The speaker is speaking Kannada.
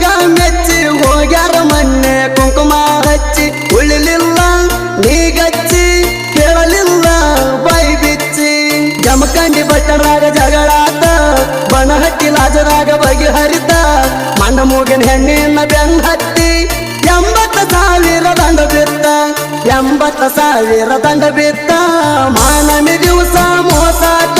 ನಿನಗ ಮೆಚ್ಚಿ ಹೋಗ್ಯಾರ ಮೊನ್ನೆ ಕುಂಕುಮ ಹಚ್ಚಿ ಉಳಿಲಿಲ್ಲ ನೀಗಚ್ಚಿ ಕೇಳಲಿಲ್ಲ ಬೈ ಬಿಚ್ಚಿ ಜಮಖಂಡಿ ಬಟ್ಟರಾಗ ಜಗಳಾತ ಬನಹಟ್ಟಿ ಲಾಜರಾಗ ಬಗೆಹರಿತ ಮಣ್ಣ ಮೂಗಿನ ಹೆಣ್ಣಿನ ಬೆನ್ನ ಹತ್ತಿ 80,000 ದಂಡ ಬಿತ್ತ 80,000 ದಂಡ ಬಿತ್ತ ಮಾನಮಿ ದಿವಸ ಮೋಸಾಟ